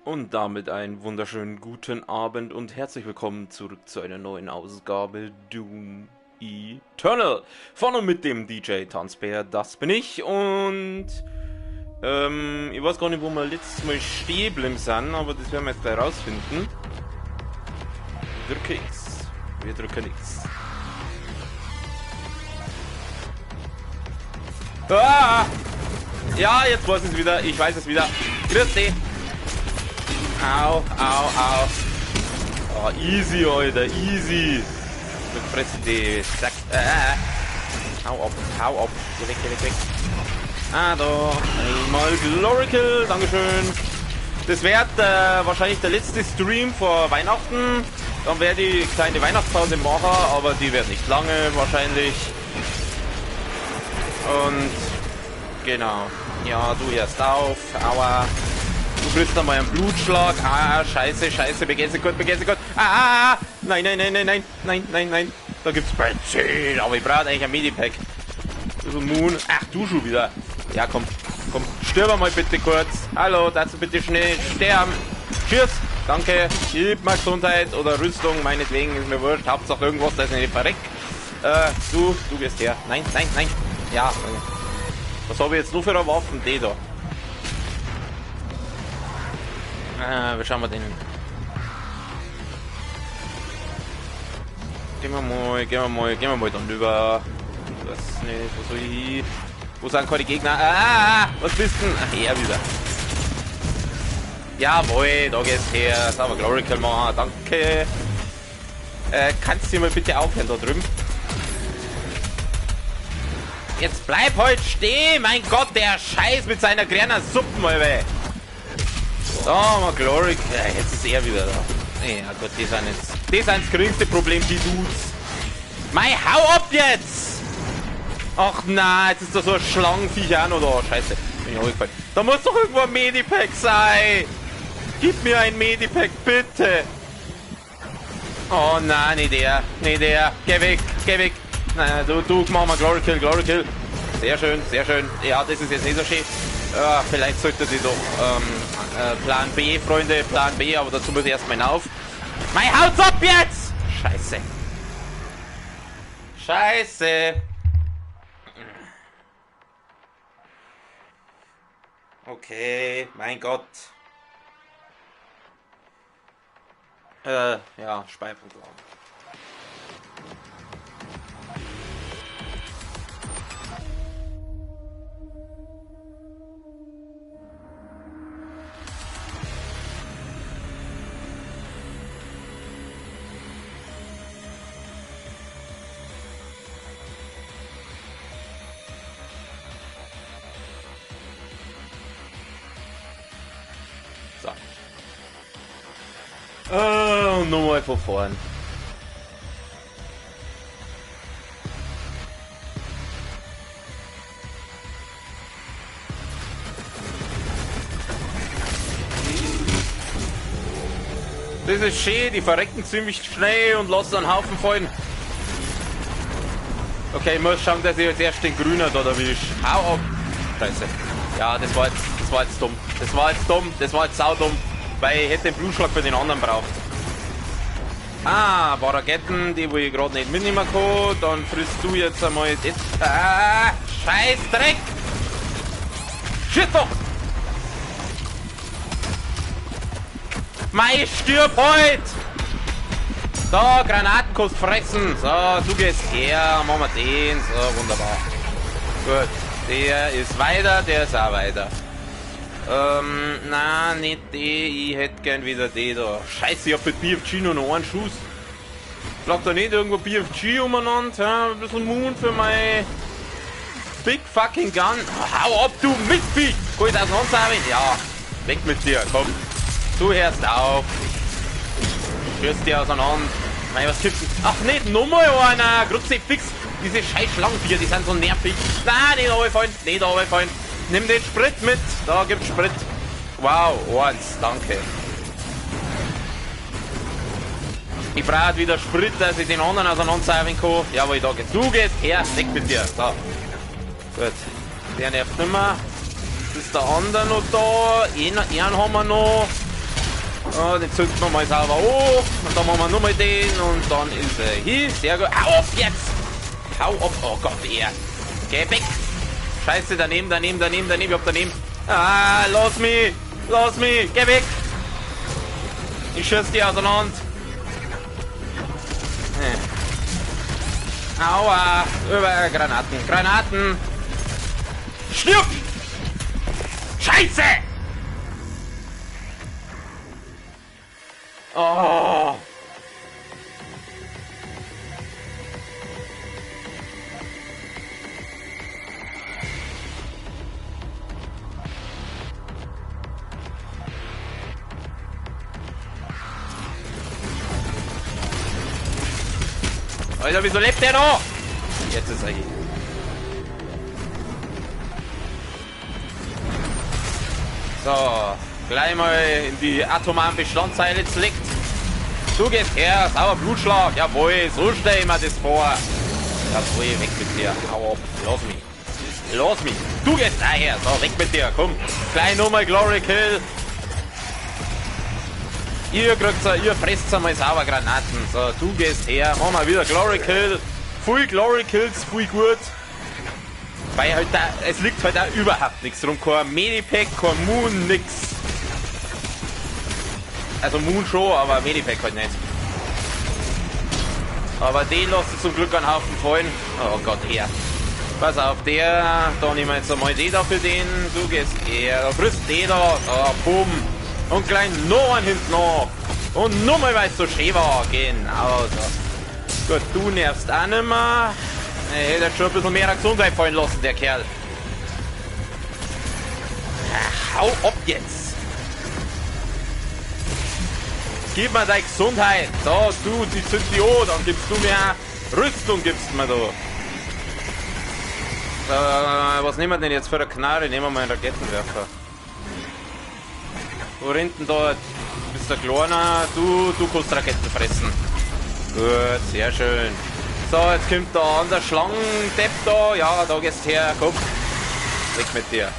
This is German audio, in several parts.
Und damit einen wunderschönen guten Abend und herzlich willkommen zurück zu einer neuen Ausgabe Doom Eternal. Von und mit dem DJ Tanzbär, das bin ich. Und ich weiß gar nicht, wo wir letztes Mal stehen geblieben sind, aber das werden wir jetzt gleich rausfinden. Drücke X. Wir drücken X. Ah! Ja, jetzt weiß ich es wieder. Ich weiß es wieder. Grüß dich. Au, au, au. Oh, easy, Alter, easy. Mit Fresse, die Sack. Hau ab, hau ab. Geh weg, geh weg, weg. Ah, da. Einmal Glory Kill, dankeschön. Das wird wahrscheinlich der letzte Stream vor Weihnachten. Dann werde ich kleine Weihnachtspause machen, aber die wird nicht lange wahrscheinlich. Und genau. Ja, du hörst auf. Aua. Du kriegst einmal einen Blutschlag. Ah, scheiße, scheiße, mir geht's nicht gut, mir geht's nicht gut. Ah, nein, nein, nein, nein, nein, nein, nein, nein. Da gibt's Benzin, aber ich brauche eigentlich ein Medipack. So Moon. Ach, du schon wieder. Ja, komm, komm, stirb mal bitte kurz. Hallo, dazu bitte schnell sterben. Tschüss, danke. Gib mal Gesundheit oder Rüstung, meinetwegen, ist mir wurscht. Hauptsache irgendwas, das ist nicht verreckt. Du gehst her. Nein, nein, nein. Ja, was habe ich jetzt nur für eine Waffen? Die da. Wie schauen wir den? Gehen wir mal dann rüber. Ich weiß nicht, wo soll ich hin? Wo sind keine Gegner? Was bist denn? Ach, her wieder. Jawohl, da geht's her. Sauber Glory Kill machen, danke. Kannst du mal bitte aufhören da drüben? Jetzt bleib heute stehen, mein Gott, der Scheiß mit seiner kleinen Suppen, Alter. Da mal Glory. Ja, jetzt ist er wieder da. Ja gut, die sind jetzt. Das sind das geringste Problem, die Dudes. Mei, hau ab jetzt! Ach nein, jetzt ist da so ein Schlangenviech auch noch da. Scheiße, bin ich aufgefallen. Da muss doch irgendwo ein Medipack sein! Gib mir ein Medipack, bitte! Oh nein, nicht der. Nicht der. Geh weg, geh weg. Nein, du mach mal Glory Kill, Glory Kill. Sehr schön, sehr schön. Ja, das ist jetzt nicht so schön. Vielleicht sollte sie doch Plan B, Freunde, Plan B, aber dazu muss ich erstmal hinauf. Mein Haut's ab jetzt! Scheiße. Scheiße. Okay, mein Gott. Ja, Speicherpunkt. Und nochmal von vorn. Das ist schön, die verrecken ziemlich schnell und lassen einen Haufen fallen. Okay, ich muss schauen, dass ich jetzt erst den Grüner da erwische. Hau ab! Scheiße. Ja, das war jetzt dumm. Das war jetzt saudumm. Weil ich hätte den Blutschlag für den anderen braucht. Baragetten, die wo ich gerade nicht mitnehmen kann. Dann frisst du jetzt einmal das. Scheiß Dreck! Shit doch! Mei, stirb heut! So, Granaten kannst fressen. So, du gehst her, machen wir den. So, wunderbar. Gut, der ist weiter, der ist auch weiter. Nein, nicht die. Ich hätte gern wieder die da. Scheiße, ich hab mit BFG nur noch einen Schuss. Lag da nicht irgendwo BFG umeinander? Ja, ein bisschen Moon für mein Big fucking Gun. Hau ab, du Mistvieh! Gut auseinander, ja. Weg mit dir, komm. Du hörst auf. Schürst dir auseinander. Nein, was gibt's denn? Ach, nicht nochmal einer. Grütze fix. Diese scheiß Schlangenbier, die sind so nervig. Nein, nicht runterfallen, nicht runterfallen. Nimm den Sprit mit. Da gibt's Sprit. Wow, eins, danke. Ich brauche wieder Sprit, dass ich den anderen auseinandersaugen kann. Jawohl, da geht's. Du gehst her, weg mit dir. So. Gut. Der nervt nicht mehr. Ist der andere noch da? Einen haben wir noch. Oh, den zünden wir mal sauber auf. Und dann machen wir nochmal den. Und dann ist er hier. Sehr gut. Hau auf jetzt! Hau auf! Oh Gott, er. Geh weg! Scheiße, daneben. Ich hab daneben. Ah, lass mich! Geh weg! Ich schieß die auseinander. Aua! Über Granaten! Stirb! Scheiße! Oh! Alter, wieso lebt der noch? Jetzt ist er hier. So, gleich mal in die atomaren Bestandteile zlickt. Du gehst her, sauer Blutschlag. Jawohl, so stell ich mir das vor. Jawohl, weg mit dir. Hau auf, lass mich. Du gehst daher, so, weg mit dir, komm. Gleich nochmal Glory Kill. Ihr fresst einmal sauber Granaten. So, du gehst her, machen wir wieder Glory Kill. Full Glory Kills, full gut. Weil halt da, es liegt halt auch überhaupt nichts rum. Kein Medipack, kein Moon, nix. Also Moon schon, aber Medipack halt nicht. Aber den lässt du zum Glück einen Haufen fallen. Oh Gott, her. Pass auf, da nehmen wir jetzt einmal den da für den. Du gehst her, da frisst den da. Oh, bumm. Und gleich noch einen hinten noch. Und nur mal, weil es so schön war. Genau so. Gut, du nervst auch nicht mehr. Er hätte schon ein bisschen mehr Gesundheit fallen lassen, der Kerl. Ach, hau ab jetzt. Gib mir deine Gesundheit. So, du, die sind die an. Dann gibst du mir Rüstung, gibst mir da. Was nehmen wir denn jetzt für eine Knarre? Nehmen wir mal einen Raketenwerfer. Wo hinten da bist der Kleiner, du kannst Raketen fressen. Gut, sehr schön. So, jetzt kommt da an der Schlangendepp da. Ja, da gehst her, komm. Weg mit dir.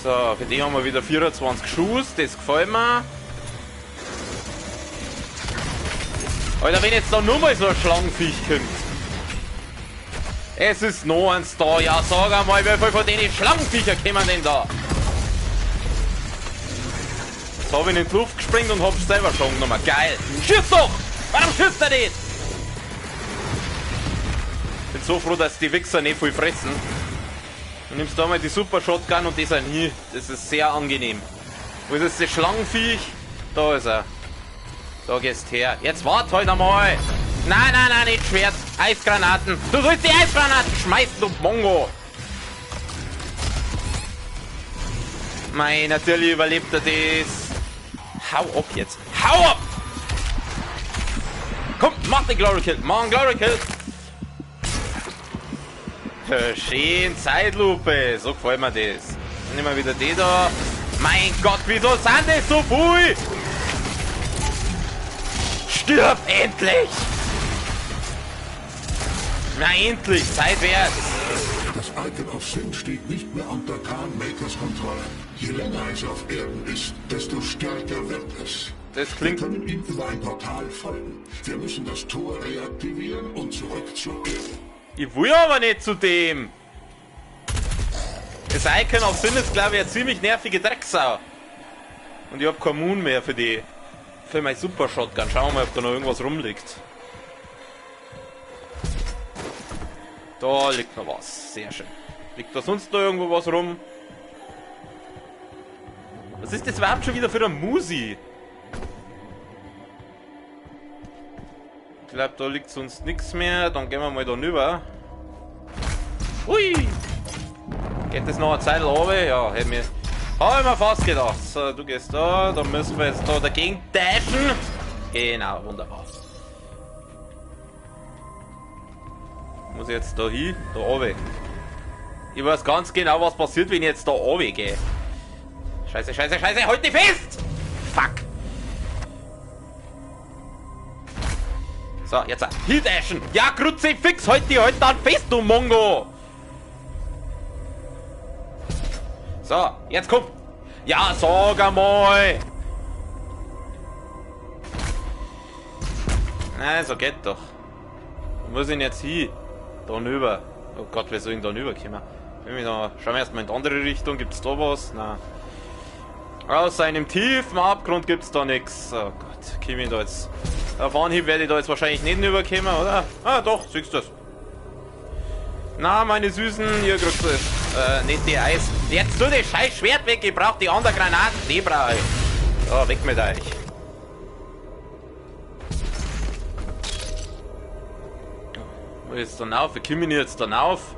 So, für die haben wir wieder 24 Schuss, das gefällt mir. Alter, wenn jetzt da nur mal so ein Schlangenviech kommt. Es ist noch eins da. Ja, sag einmal, wie viel von denen Schlangenviecher kommen denn da? Jetzt habe ich in die Luft gesprengt und hab's selber schon genommen. Geil. Schieß doch! Warum schießt er nicht? Bin so froh, dass die Wichser nicht viel fressen. Du nimmst da mal die Super Shotgun und die sind hier. Das ist sehr angenehm. Wo ist jetzt das Schlangenviech? Da ist er. Da gehst her. Jetzt wart halt einmal. Nein, nicht Schwert. Eisgranaten. Du sollst die Eisgranaten schmeißen, du Mongo. Mei, natürlich überlebt er das. Hau ab jetzt. Hau ab! Komm, mach den Glory Kill. Mach einen Glory Kill. Schön, Zeitlupe. So gefällt mir das. Dann nehmen wir wieder die da. Mein Gott, wieso sind das so viel? Stirb endlich! Na endlich, Zeit wert! Das Icon of Sin steht nicht mehr unter Khan Makers Kontrolle. Je länger es auf Erden ist, desto stärker wird es. Das klingt... Wir können ihm über ein Portal folgen. Wir müssen das Tor reaktivieren und zurück zur Erde. Ich will aber nicht zu dem! Das Icon of Sin ist, glaube ich, eine ziemlich nervige Drecksau. Und ich hab keinen Moon mehr für die... Für mein Super Shotgun. Schauen wir mal, ob da noch irgendwas rumliegt. Da liegt noch was. Sehr schön. Liegt da sonst noch irgendwo was rum? Was ist das überhaupt schon wieder für ein Musi? Ich glaube, da liegt sonst nichts mehr. Dann gehen wir mal da rüber. Hui! Geht das noch eine Zeit runter? Ja, hätte mir... Habe ich mir fast gedacht. So, du gehst da. Dann müssen wir jetzt da dagegen dashen. Genau, wunderbar. Muss ich jetzt da hin? Da runter. Ich weiß ganz genau, was passiert, wenn ich jetzt da runter gehe. Scheiße, scheiße, scheiße. Halt dich fest! Fuck. So, jetzt Hit Ashen. Ja, Kruzifix, halt die halt dann fest, du Mongo. So, jetzt komm. Ja, sag einmal! Nein, so geht doch. Wo muss ich denn jetzt hin? Da rüber. Oh Gott, wer soll denn da rüberkommen? Schauen wir erstmal in die andere Richtung. Gibt es da was? Nein. Außer einem tiefen Abgrund gibt es da nichts. Oh Gott, komme ich da jetzt. Auf Anhieb werde ich da jetzt wahrscheinlich nicht rüberkommen, oder? Ah, doch, siehst du das. Na, meine Süßen, ihr kriegt das. Nicht die Eis. Jetzt tu das scheiß Schwert weg, ich brauch die anderen Granaten. Die brauche ich. So, weg mit euch. Wo ist da rauf? Wie komme ich jetzt da rauf?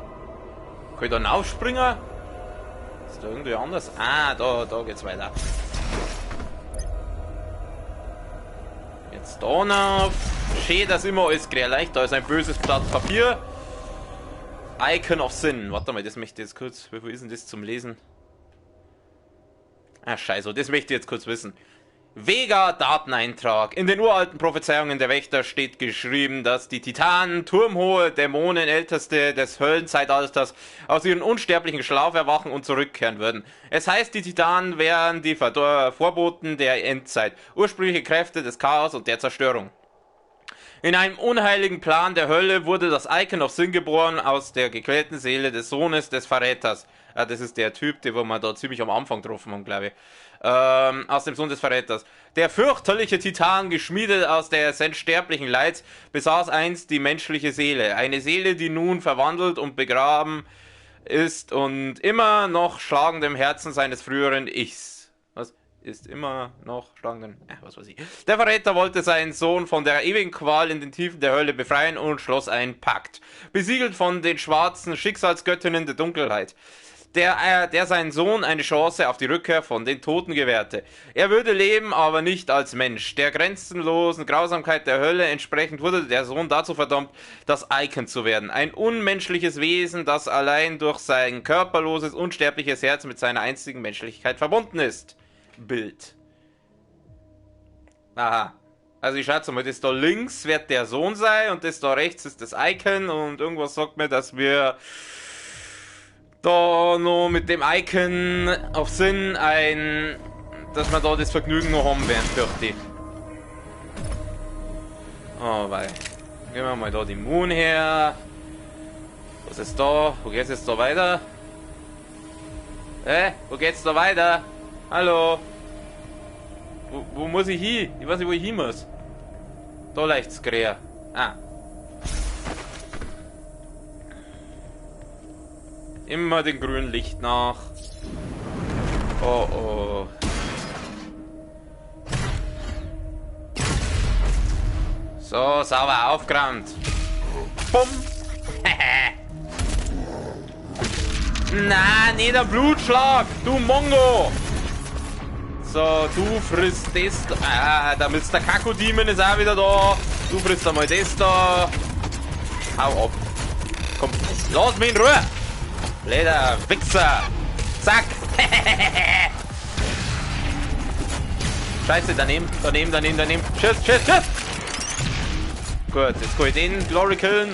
Kann ich da raufspringen? Ist da irgendwie anders? Ah, da geht's weiter. Jetzt da rauf. Schön, dass immer alles leicht. Da ist ein böses Blatt Papier. Icon of Sin. Warte mal, das möchte ich jetzt kurz. Wie viel ist denn das zum Lesen? Ah, scheiße, das möchte ich jetzt kurz wissen. Vega-Dateneintrag. In den uralten Prophezeiungen der Wächter steht geschrieben, dass die Titanen, turmhohe Dämonen, Älteste des Höllenzeitalters, aus ihrem unsterblichen Schlaf erwachen und zurückkehren würden. Es heißt, die Titanen wären die Vorboten der Endzeit, ursprüngliche Kräfte des Chaos und der Zerstörung. In einem unheiligen Plan der Hölle wurde das Icon of Sin geboren aus der gequälten Seele des Sohnes des Verräters. Ah, das ist der Typ, den wir da ziemlich am Anfang getroffen haben, glaube ich. Aus dem Sohn des Verräters. Der fürchterliche Titan, geschmiedet aus des unsterblichen Leids, besaß einst die menschliche Seele. Eine Seele, die nun verwandelt und begraben ist und immer noch schlagendem Herzen seines früheren Ichs. Ist immer noch schlagenden. Was weiß ich. Der Verräter wollte seinen Sohn von der ewigen Qual in den Tiefen der Hölle befreien und schloss einen Pakt. Besiegelt von den schwarzen Schicksalsgöttinnen der Dunkelheit. Der seinen Sohn eine Chance auf die Rückkehr von den Toten gewährte. Er würde leben, aber nicht als Mensch. Der grenzenlosen Grausamkeit der Hölle entsprechend wurde der Sohn dazu verdammt, das Icon zu werden. Ein unmenschliches Wesen, das allein durch sein körperloses, unsterbliches Herz mit seiner einzigen Menschlichkeit verbunden ist. Bild. Aha. Also ich schätze mal, das da links wird der Sohn sein und das da rechts ist das Icon und irgendwas sagt mir, dass wir da noch mit dem Icon auf Sinn dass wir da das Vergnügen noch haben werden, fürchte ich. Oh, weil. Gehen wir mal da die Moon her. Was ist da? Wo geht's jetzt da weiter? Wo geht's da weiter? Hallo? Wo muss ich hin? Ich weiß nicht, wo ich hin muss. Da leicht's quer. Ah. Immer dem grünen Licht nach. Oh oh. So, sauber aufgeräumt. Bumm. Na, nicht der Blutschlag, du Mongo. So, du frisst das. Ah, der Mr. Kakodemon ist auch wieder da. Du frisst einmal das da. Hau ab. Komm, lass mich in Ruhe. Blöder Wichser. Zack. Scheiße, daneben. Tschüss. Gut, jetzt kann ich den Glory killen.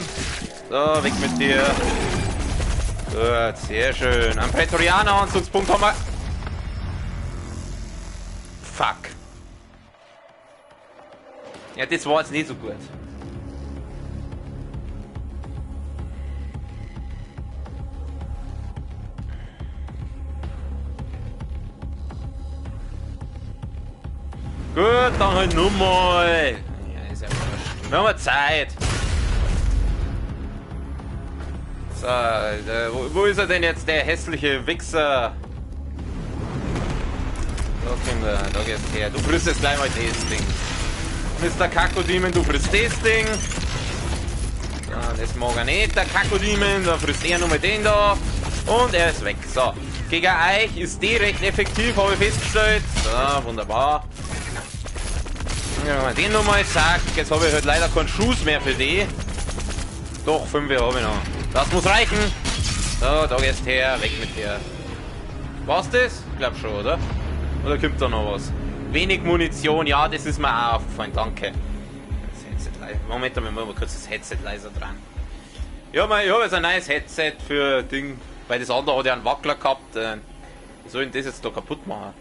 So, weg mit dir. Gut, sehr schön. Ein Prätorianer-Anzugspunkt haben wir. Fuck. Ja, das war jetzt nicht so gut. Gut, dann halt nur mal. Ja, ist ja wurscht. Wir haben Zeit. So, wo ist er denn jetzt, der hässliche Wichser? Da gehst du her. Du frisst jetzt gleich mal das Ding. Mr. Kakodemon, du frisst das Ding. Ja, das mag er nicht, der Kakodemon. Da frisst er nochmal den da. Und er ist weg. So. Gegen euch ist die recht effektiv, habe ich festgestellt. So, wunderbar. Ja, den nochmal, zack. Jetzt habe ich halt leider keinen Schuss mehr für die. Doch, 5 habe ich noch. Das muss reichen. So, da gehst du her. Weg mit dir. War's das? Ich glaube schon, oder? Oder kommt da noch was? Wenig Munition, ja, das ist mir auch aufgefallen, danke. Das Headset leiser. Moment, wir machen mal kurz das Headset leiser dran. Ja, ich habe jetzt ein neues Headset für Ding, weil das andere hat ja einen Wackler gehabt. Wie soll ich das jetzt da kaputt machen?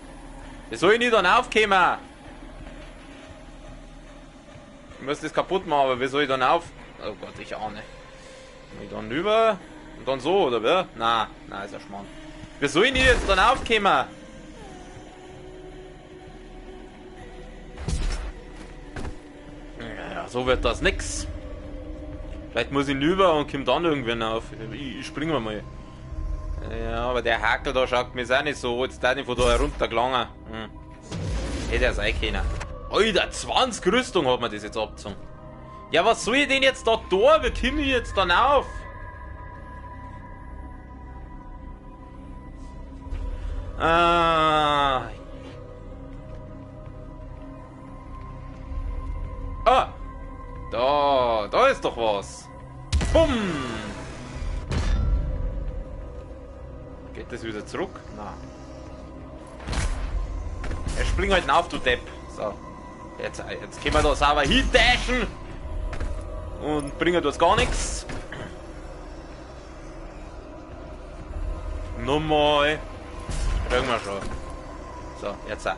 Wie soll ich nicht dann aufkommen? Ich muss das kaputt machen, aber wie soll ich dann auf... Oh Gott, ich ahne. Ich dann rüber und dann so, oder wie? Nein, ist ja Schmarrn. Wie soll ich nicht jetzt dann aufkommen? Ja, so wird das nix. Vielleicht muss ich rüber und komm dann irgendwann auf. Ich springe mal. Ja, aber der Hakel da schaut mir auch nicht so. Jetzt darf ich von da herunter gelangen. Hätte er sein können. Alter, 20 Rüstung hat man das jetzt abgezogen. Ja, was soll ich denn jetzt da tun? Wie komme ich jetzt dann auf? Ah, da ist doch was. Bumm. Geht das wieder zurück? Nein. Er springt halt auf, du Depp. So. Jetzt können wir da sauber hindashen. Und bringen das gar nichts. Nochmal. Kriegen wir schon. So, jetzt auch.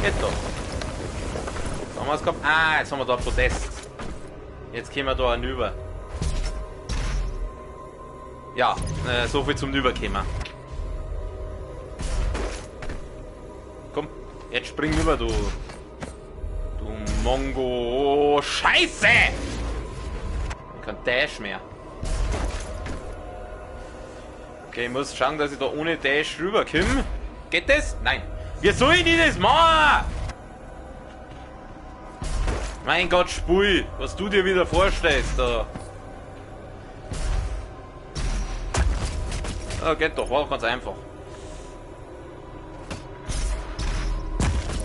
Geht doch. So haben wir es gehabt. Ah, jetzt haben wir da Podest. Jetzt können wir da hinüber. Ja, so viel zum Rüberkommen. Komm, jetzt spring rüber, du Mongo. Oh, Scheiße! Kein Dash mehr. Okay, ich muss schauen, dass ich da ohne Dash rüberkomme. Geht das? Nein. Wie soll ich denn das machen? Mein Gott, Spui, was du dir wieder vorstellst da. Ja, geht doch, war ganz einfach.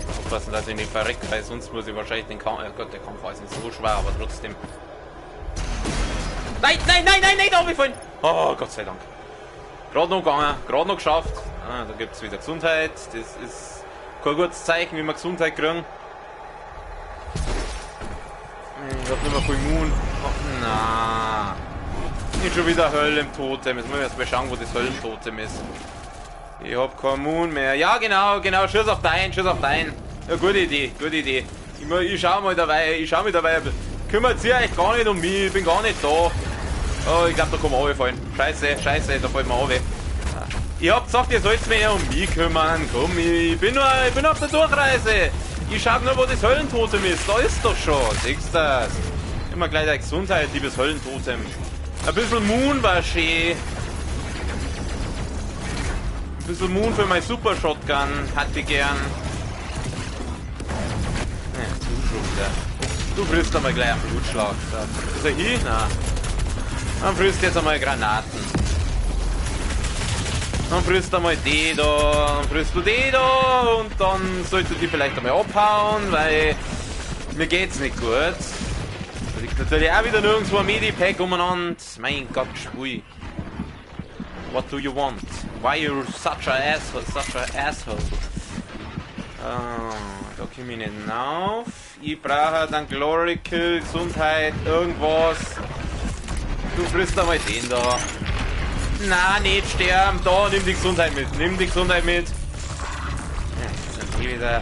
Aufpassen, dass ich nicht verrecke, weil sonst muss ich wahrscheinlich den Kampf... Gott, der Kampf war jetzt nicht so schwer, aber trotzdem. Nein, da hab ich vorhin. Oh, Gott sei Dank. Gerade noch gegangen, gerade noch geschafft. Ah, da gibt es wieder Gesundheit. Das ist kein gutes Zeichen, wie wir Gesundheit kriegen. Ich hab nicht mehr viel Immun. Oh, na. Nicht schon wieder Höllentotem. Jetzt muss ich erst mal schauen, wo das Höllentotem ist. Ich hab kein Immun mehr. Ja, genau. Schuss auf dein. Ja, gute Idee. Ich schau mal dabei. Kümmert ihr euch gar nicht um mich. Ich bin gar nicht da. Oh, ich glaube, da kann man runterfallen. Scheiße, da fällt man runter. Ich hab gesagt, ihr sollt mich ja um mich kümmern. Komm, ich bin auf der Durchreise. Ich schau nur, wo das Höllentotem ist. Da ist doch schon. Siehst du das? Immer gleich der Gesundheit, liebes Höllentotem. Ein bisschen Moon war schön. Ein bisschen Moon für mein Super Shotgun. Hatte ich gern. Ja, du schon wieder. Du frisst einmal gleich einen Blutschlag. Ist er hier? Nein. Dann frisst jetzt einmal Granaten. Dann frisst einmal die da. Dann frisst du die da. Und dann solltest du die vielleicht einmal abhauen, weil mir geht's nicht gut. Da liegt natürlich auch wieder nirgendwo ein Medipack umeinander. Mein Gott, Spui. What do you want? Why you're such a asshole? Da komme ich nicht auf. Ich brauche dann Glory Kill, Gesundheit, irgendwas. Du frisst einmal den da. Na, nicht sterben. Da, nimm die Gesundheit mit. Ja, sind die wieder.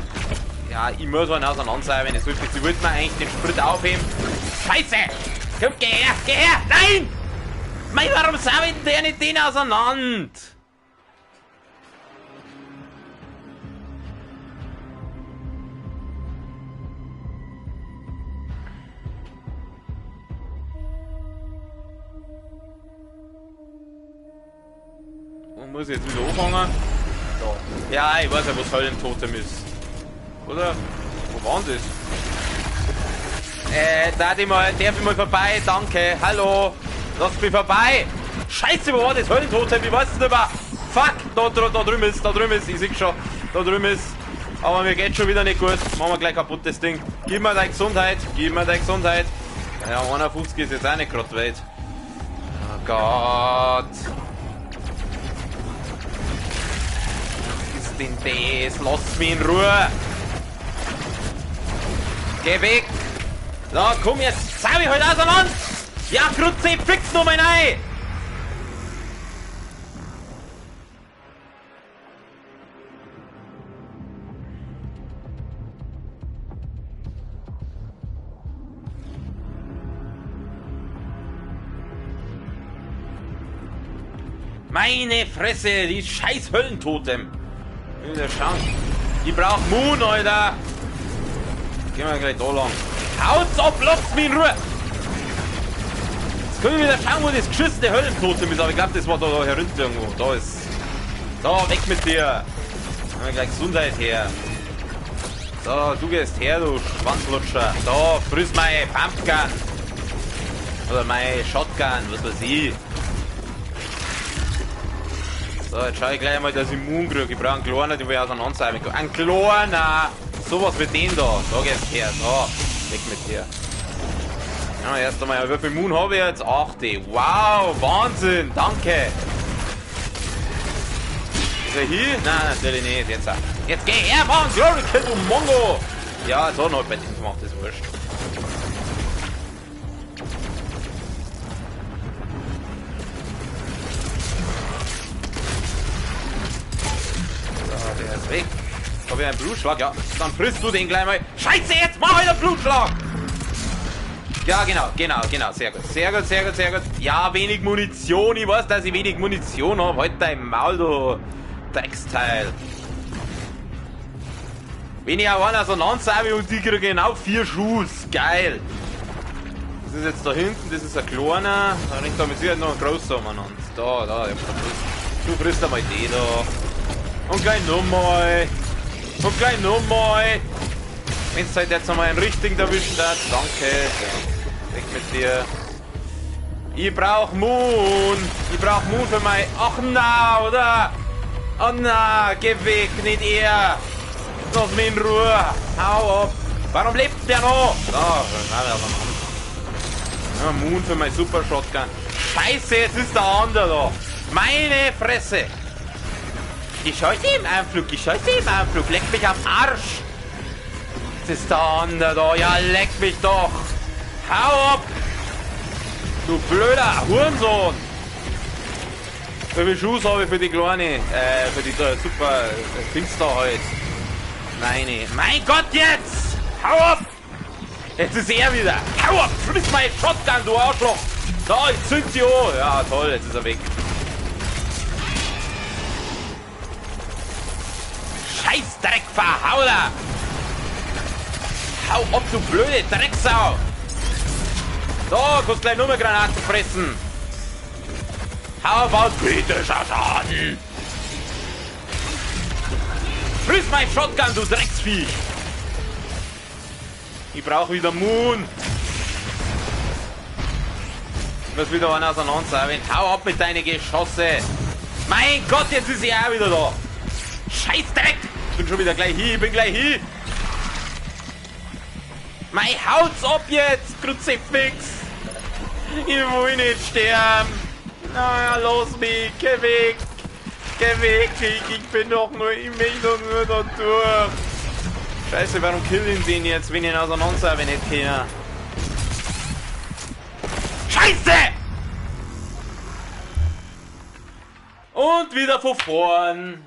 Ja, ich muss einen auseinander sein, wenn es wirklich. Sie wollten mir eigentlich den Sprit aufheben. Scheiße! Komm, geh her! Nein! Mei, warum saugt der nicht den auseinander? Und muss ich jetzt wieder anfangen? Da. Ja, ich weiß ja, was Höllentotem ist. Oder? Wo waren das? Darf ich mal vorbei? Danke. Hallo. Lass mich vorbei! Scheiße, wo war das Höllentotem? Ich weiß es nicht mehr! Fuck! Da drüben ist, ich sehe schon. Da drüben ist. Aber mir geht schon wieder nicht gut. Machen wir gleich kaputt das Ding. Gib mir deine Gesundheit. Ja, 51 ist jetzt auch nicht gerade weit. Oh Gott. Was ist denn das? Lass mich in Ruhe! Geh weg! Na komm, jetzt sau ich halt auseinander! Ja, Krutze, fix noch mal rein! Meine Fresse, die scheiß Höllentotem. Wieder schauen. Die braucht Moon, Alter. Gehen wir gleich da lang. Haut's ab, lasst mich in Ruhe. Jetzt können wir wieder schauen, wo das geschissene Höllentotem ist. Aber ich glaube, das war da herunter irgendwo. Da ist. So, weg mit dir. Haben wir gleich Gesundheit her. So, du gehst her, du Schwanzlutscher. So, friss meine Pumpgun. Oder meine Shotgun, was weiß ich. So, jetzt schau ich gleich mal, dass ich Moon kriege. Ich brauche einen kleinen, den will ich auseinanderreiben. Ein kleiner! Sowas wie den da. Da geht's her. So, weg mit dir. Ja, erst einmal, wie viel Moon habe ich jetzt? 8. Wow, Wahnsinn, danke. Ist er hier? Nein, natürlich nicht. Jetzt geh her, Mann! Glory Kill, du Mongo! Ja, jetzt hat er halt bei dem gemacht, das ist wurscht. So, der ist weg. Habe ich einen Blutschlag? Ja, dann frisst du den gleich mal. Scheiße, jetzt mach ich einen Blutschlag! Ja, genau, sehr gut. Ja, wenig Munition, ich weiß, dass ich wenig Munition habe. Halt dein Maul, du Drecksteil. Wenn ich auch einen auseinanderreibe und die kriege genau 4 Schuss. Geil. Das ist jetzt da hinten, das ist ein kleiner. Da rennt da mit Sicherheit noch ein großer umeinander. Da, du frisst einmal die da. Und gleich nochmal. Wenn es halt jetzt nochmal einen richtigen erwischt hat. Danke. So, weg mit dir. Ich brauch Moon. Für mein... Ach na, oder? Oh na, geh weg, nicht er. Lass mich in Ruhe. Hau ab. Warum lebt der noch? Ja, Moon für mein Super Shotgun. Scheiße, jetzt ist der andere da. Meine Fresse. Ich schalte im Anflug. Leck mich am Arsch. Jetzt ist der andere da. Ja, leck mich doch. Hau ab. Du blöder Hurensohn. Wie viel Schuss habe ich für die kleine? Für die super Finster halt. Meine. Mein Gott, jetzt! Hau ab! Jetzt ist er wieder. Hau ab! Friss meine Shotgun, du Arschloch! Da, jetzt zünd sie an. Ja, toll, jetzt ist er weg. Scheißdreck, Verhauler! Hau ab, du blöde Drecksau! Da, kannst gleich nur mehr Granaten fressen. How about kritischer Schaden? Friss mein Shotgun, du Drecksvieh! Ich brauche wieder Moon. Ich muss wieder einen auseinanderreiben. Hau ab mit deinen Geschosse. Mein Gott, jetzt ist sie auch wieder da. Scheißdreck! Ich bin schon wieder gleich hier, Mein Haut's ab jetzt, Kruzifix! Ich will nicht sterben! Na, los mich, geh weg, ich bin doch nur, ich will doch nur da durch. Scheiße, warum killen sie ihn jetzt, wenn ich ihn auseinanderreiben nicht kann? Scheiße! Und wieder von vorn.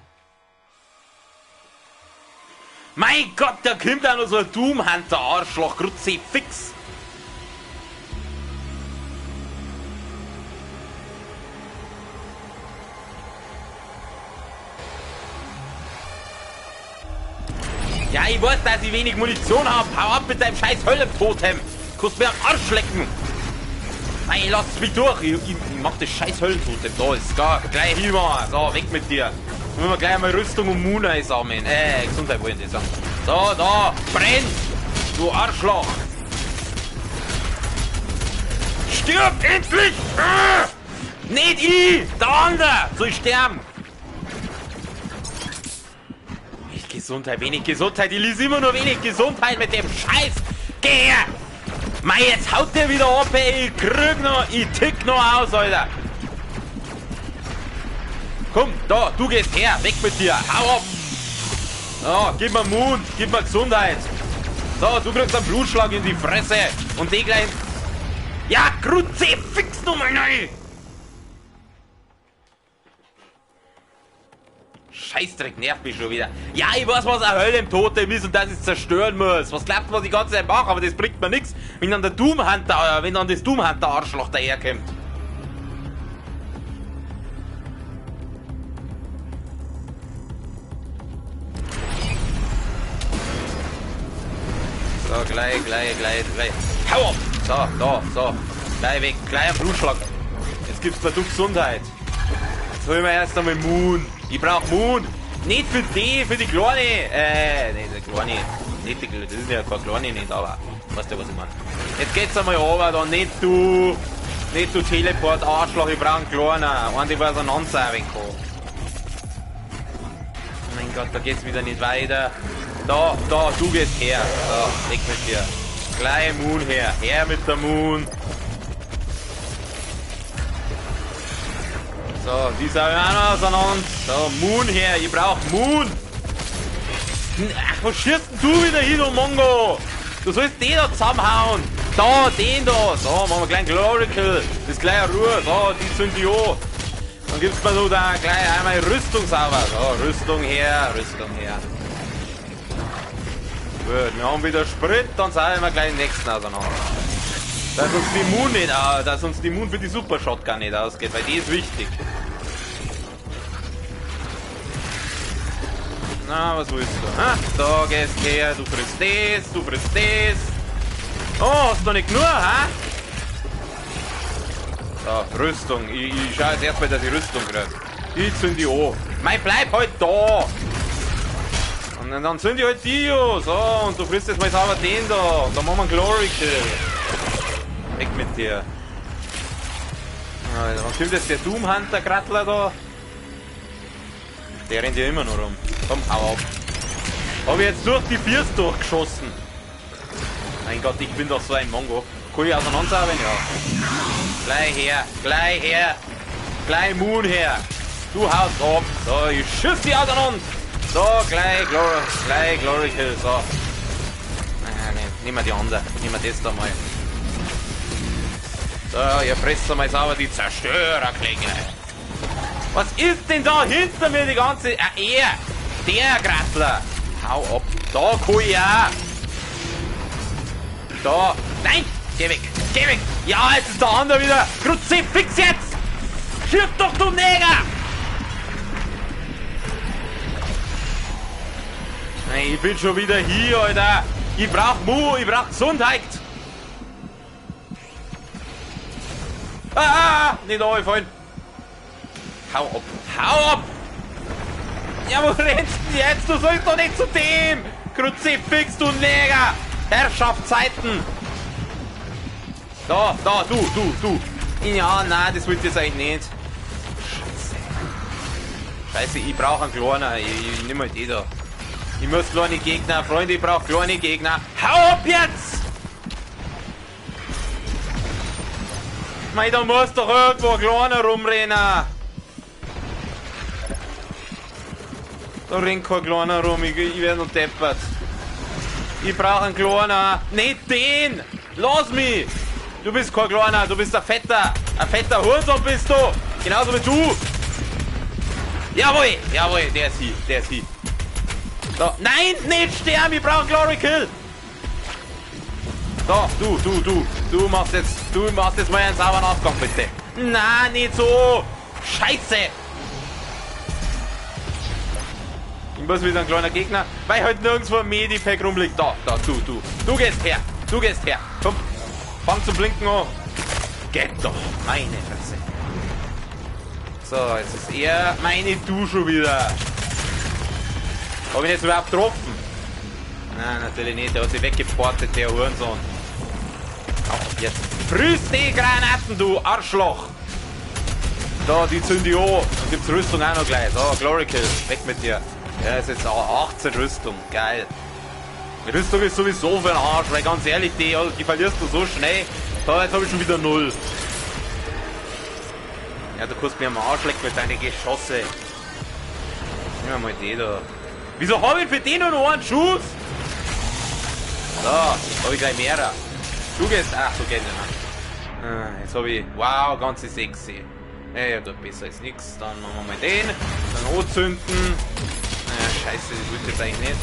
Mein Gott, da kommt auch noch so ein Doom Hunter Arschloch, Kruzifix. Ja, ich weiß, dass ich wenig Munition habe. Hau ab mit deinem scheiß Höllentotem. Kannst mir am Arsch lecken. Nein, lass mich durch. Ich mach das scheiß Höllentotem. Da ist gar gleich hin. So, weg mit dir. Müssen wir gleich mal Rüstung und Moon einsammeln. Gesundheit wollen die sagen. So, da, brennt. Du Arschloch. Stirb endlich. Nicht ich. Der andere soll sterben. Wenig Gesundheit, ich lese immer nur wenig Gesundheit mit dem Scheiß. Geh her! Mei, jetzt haut der wieder ab, ey. Ich tick noch aus, Alter. Komm, da, du gehst her, weg mit dir, hau ab. So, gib mir Mut, gib mir Gesundheit. So, du kriegst einen Blutschlag in die Fresse. Und die gleich... Ja, Kruzifix nochmal rein. Scheißdreck, nervt mich schon wieder. Ja, ich weiß, was eine Hölle im Totem ist und dass ich es zerstören muss. Was glaubt man, was ich die ganze Zeit mache, aber das bringt mir nichts, wenn dann der Doom Hunter, wenn dann das Doom Hunter Arschloch daherkommt. gleich. Hau ab! So. Gleich weg, gleich ein Blutschlag. Jetzt gibt's mir du Gesundheit. Jetzt holen wir erst einmal Moon. Ich brauch Moon. Nicht für die, für die Kleine. Nicht die Kleine. Nicht die Kleine, das ist ja keine Kleine nicht, aber weißt du, was ich meine. Jetzt geht's einmal runter, dann nicht du Teleport, Arschloch, ich brauch einen Kleinen. Und ich weiß auseinandersaugen kann. Mein Gott, da geht's wieder nicht weiter. Da, du gehst her. So, weg mit dir. Gleich Moon her. Her mit der Moon. So, die sind auch noch auseinander. So, Moon her. Ich brauch Moon. Ach, was schießt denn du wieder hin, du Mongo? Du sollst den da zusammenhauen. Da, den da. So, machen wir gleich einen Glory Kill. Das ist gleich eine Ruhe. So, die sind die an. Dann gibt's mir so da gleich einmal Rüstung sauber. So, Rüstung her. Gut, wir haben wieder Sprit, dann sind wir gleich den nächsten auseinander. Dass uns die Moon für die Super Shotgun nicht ausgeht, weil die ist wichtig. Na, was willst du? Ha? Da gehst du her, du frisst das. Oh, hast du nicht genug, ha? So, Rüstung. Ich schaue jetzt erstmal, dass ich Rüstung kriege. Die zünd ich an. Mein, bleib halt da! Und dann zünd ich halt die an. So, und du frisst jetzt mal sauber den da. Und dann machen wir einen Glory Kill. Weg mit dir. Alter, wann kommt jetzt der Doom Hunter Grattler da? Der rennt ja immer noch rum. Komm, hau ab. Hab ich jetzt durch die Biers durchgeschossen. Mein Gott, ich bin doch so ein Mongo. Kann ich auseinandersagen? Ja. Gleich her. Gleich Moon her. Du haust ab. So, ich schieß die auseinander. So, gleich Glory Kill. So. Nehmen wir die andere. Nehmen wir das da mal. So, ihr fresst mal sauber die Zerstörerklinge. Was ist denn da hinter mir die ganze... Der Grattler. Hau ab. Da kann ich auch. Da. Nein. Geh weg. Ja, jetzt ist der andere wieder. Kruzifix jetzt. Stirb doch, du Neger. Nein, ich bin schon wieder hier, Alter. Ich brauch Mu, ich brauch Gesundheit. Nicht runterfallen. Hau ab. Ja, wo rennst du jetzt? Du sollst doch nicht zu dem. Kruzifix, du Neger. Herrschaftszeiten. Da, du. Ja, nein, das will ich jetzt eigentlich nicht. Scheiße, ich brauche einen kleinen. Ich nehme halt eh da. Ich muss kleine Gegner. Freunde, ich brauche kleine Gegner. Hau ab jetzt! Mei, da muss doch irgendwo ein kleiner rumrennen. Da rennt kein kleiner rum. Ich werde noch deppert. Ich brauche einen kleiner. Nicht den! Lass mich! Du bist kein kleiner, du bist ein fetter Hurensohn bist du! Genauso wie du! Jawohl, der ist hier. So, nein, nicht sterben, ich brauche Glory Kill! So, du machst jetzt mal einen sauberen Aufgang, bitte! Na, nicht so! Scheiße! Ich muss wieder ein kleiner Gegner, weil halt nirgendwo ein Medipack rumliegt. Da, du gehst her! Komm! Fang zum Blinken an. Geht doch. Meine Fresse. So, jetzt ist er. Meine du schon wieder. Hab ich ihn jetzt überhaupt getroffen? Nein, natürlich nicht. Der hat sich weggeportet, der Hurensohn. Jetzt. Frühst die Granaten, du Arschloch. Da, die zünd ich an. Dann gibt's Rüstung auch noch gleich. So, Glory Kill. Weg mit dir. Ja, ist jetzt 18 Rüstung. Geil. Die Rüstung ist sowieso für den Arsch, weil ganz ehrlich, die verlierst du so schnell. Da, jetzt habe ich schon wieder 0. Ja, du kannst mir am Arsch lecken mit deinen Geschosse. Nehmen wir mal die da. Wieso habe ich für den nur noch einen Schuss? So, habe ich gleich mehrere. Du gehst... Ach, so geht nicht. Jetzt habe ich... Wow, ganze 6. Ja, gut, besser als nichts. Dann machen wir mal den. Dann anzünden. Scheiße, das will ich jetzt eigentlich nicht.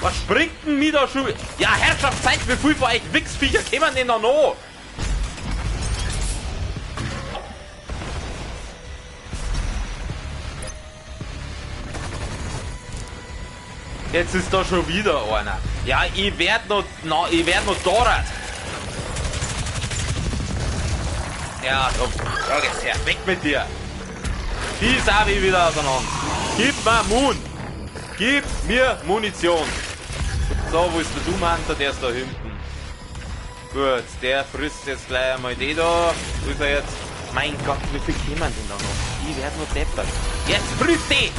Was springt denn mir da schon? Ja, Herrschaft, zeigt mir viel von euch Wichsviecher kommen denn da noch? Jetzt ist da schon wieder einer. Ja, ich werd noch dort. Ja, komm. Da geht's her. Weg mit dir. Die sah ich wieder auseinander. Gib mir Mun. Gib mir Munition. So, wo ist der Doomhunter? Der ist da hinten. Gut, der frisst jetzt gleich einmal die da. Wo ist er jetzt? Mein Gott, wie viel kommen denn da noch? Die werden noch deppert. Jetzt frisst die!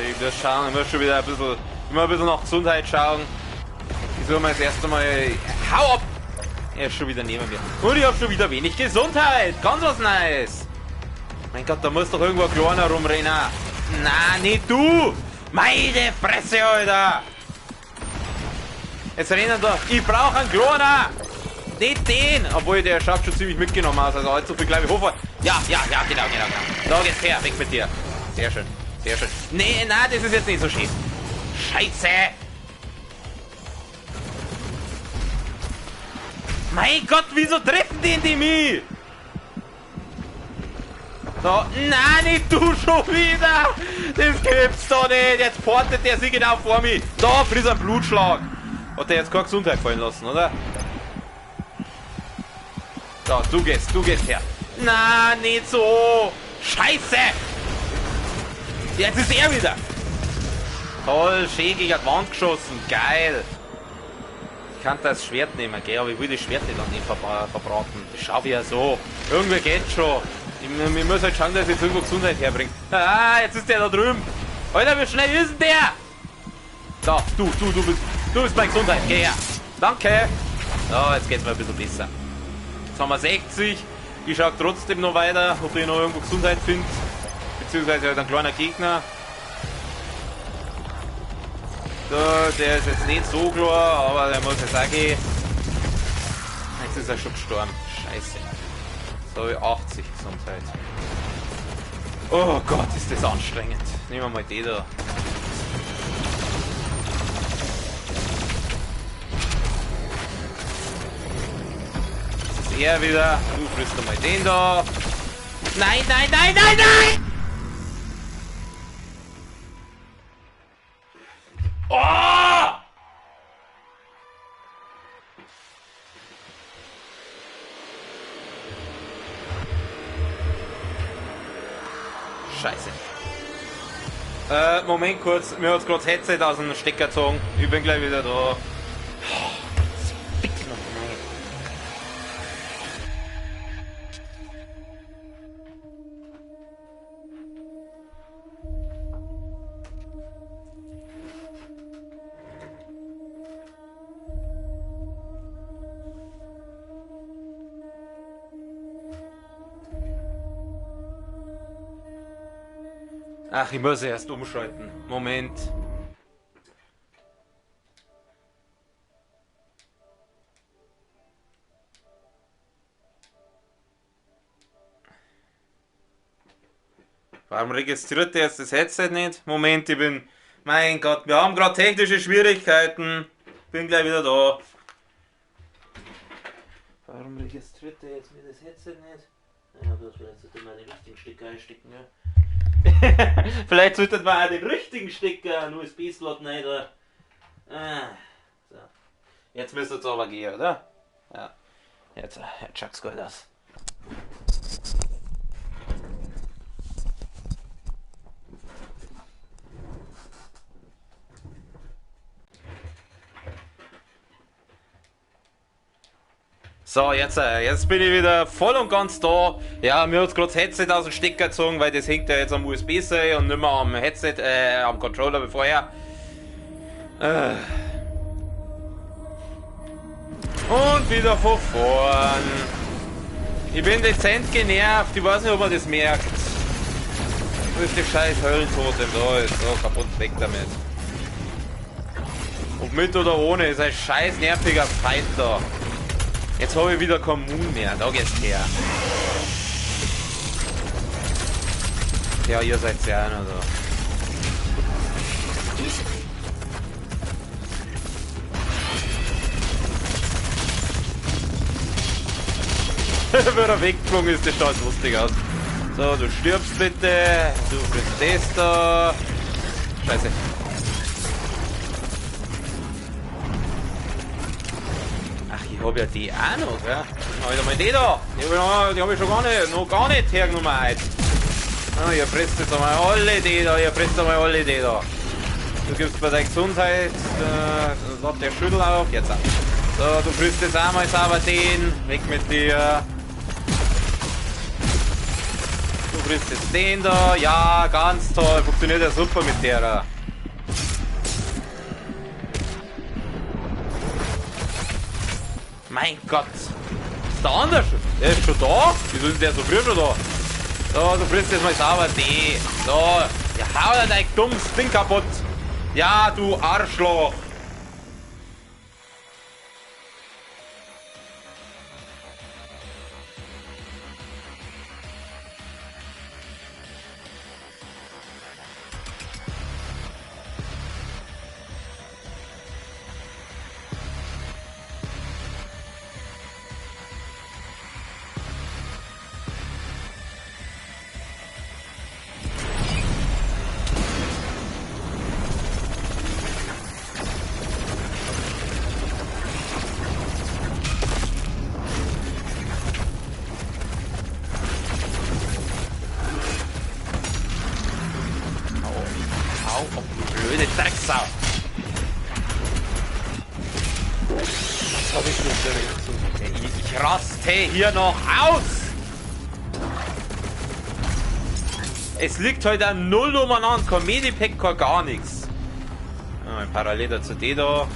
Ich muss schauen, ich muss schon wieder ein bisschen nach Gesundheit schauen. Ich soll mal das erste Mal. Hau ab! Er ist schon wieder neben mir. Und ich habe schon wieder wenig Gesundheit. Ganz was Neues. Mein Gott, da muss doch irgendwo ein Kleiner rumrennen. Na, nicht du! Meine Fresse, Alter! Jetzt rennen da. Ich brauche einen Kleiner! Nicht den! Obwohl, der schaut schon ziemlich mitgenommen aus. Also allzu viel, glaube ich, Hofer. Ja, genau. Da geht's her, weg mit dir. Sehr schön. Sehr schön. Nee, na, das ist jetzt nicht so schön. Scheiße! Mein Gott, wieso treffen die mich? So, nein, nicht du schon wieder! Das gibt's doch nicht! Jetzt portet der sich genau vor mich. Da, frisst ein Blutschlag. Hat der jetzt keine Gesundheit fallen lassen, oder? So, du gehst her. Na, nicht so! Scheiße! Jetzt ist er wieder! Toll, schön gegen die Wand geschossen, geil! Ich kann das Schwert nehmen, gell, aber ich will das Schwert nicht an ihn verbraten. Das schaffe ich ja so. Irgendwie geht's schon. Ich muss halt schauen, dass ich jetzt irgendwo Gesundheit herbringe. Ah, jetzt ist der da drüben. Alter, wie schnell ist denn der? So, du bist meine Gesundheit, geh her. Danke. So, jetzt geht's mir ein bisschen besser. Jetzt haben wir 60. Ich schaue trotzdem noch weiter, ob ich noch irgendwo Gesundheit finde. Beziehungsweise halt ein kleiner Gegner. So, der ist jetzt nicht so klar, aber der muss jetzt auch gehen. Jetzt ist er schon gestorben. Scheiße. So, 80 Gesundheit. Oh Gott, ist das anstrengend. Nehmen wir mal die da. Jetzt ist er wieder. Du frisst mal den da. Nein! Oh! Scheiße. Moment kurz. Mir hat gerade das Headset aus dem Stecker gezogen. Ich bin gleich wieder da. Ach, ich muss erst umschalten. Moment. Warum registriert der jetzt das Headset nicht? Moment, ich bin... Mein Gott, wir haben gerade technische Schwierigkeiten. Bin gleich wieder da. Warum registriert der jetzt mir das Headset nicht? Ja gut, vielleicht sollte man den richtigen Stecker einstecken, ja. Vielleicht sollte man auch den richtigen Stecker, einen USB-Slot rein. So. Jetzt müsste es aber gehen, oder? Ja. Jetzt schaut's gut aus. So, jetzt bin ich wieder voll und ganz da. Ja, mir hat gerade das Headset aus dem Stecker gezogen, weil das hängt ja jetzt am USB-C und nicht mehr am Headset, am Controller wie vorher. Und wieder von vorn. Ich bin dezent genervt, ich weiß nicht, ob man das merkt. Wo ist der scheiß Höllentotem da? Ist so kaputt, weg damit. Ob mit oder ohne, ist ein scheiß nerviger Fight da. Jetzt habe ich wieder keinen Moon mehr, da geht's her. Ja, ihr seid ja auch noch Wenn er weggeflogen ist, das schaut lustig aus. So, du stirbst bitte. Du frisst das da. Scheiße. Ach, ich hab ja die auch noch, gell? Alter, mal die da. Die hab ich schon noch gar nicht hergenommen heute. Ah, ihr frisst jetzt einmal alle die da. Du gibst bei der Gesundheit, hat der Schüttel auf. Jetzt auch. So, du frisst jetzt einmal sauber den. Weg mit dir. Du frisst jetzt den da. Ja, ganz toll. Funktioniert ja super mit der. Mein Gott. Ist der anders? Der ist schon da? Wieso ist der so früh schon da? So, du frisst jetzt mal sauber die. So, ja, hau dir dein dummes Ding kaputt. Ja, du Arschloch. Blöde Drecksau. Was hab ich denn? Ich raste hier noch aus. Es liegt heute an null umeinander. Kein Medipack, kein gar nichts. Ja, parallel dazu die da.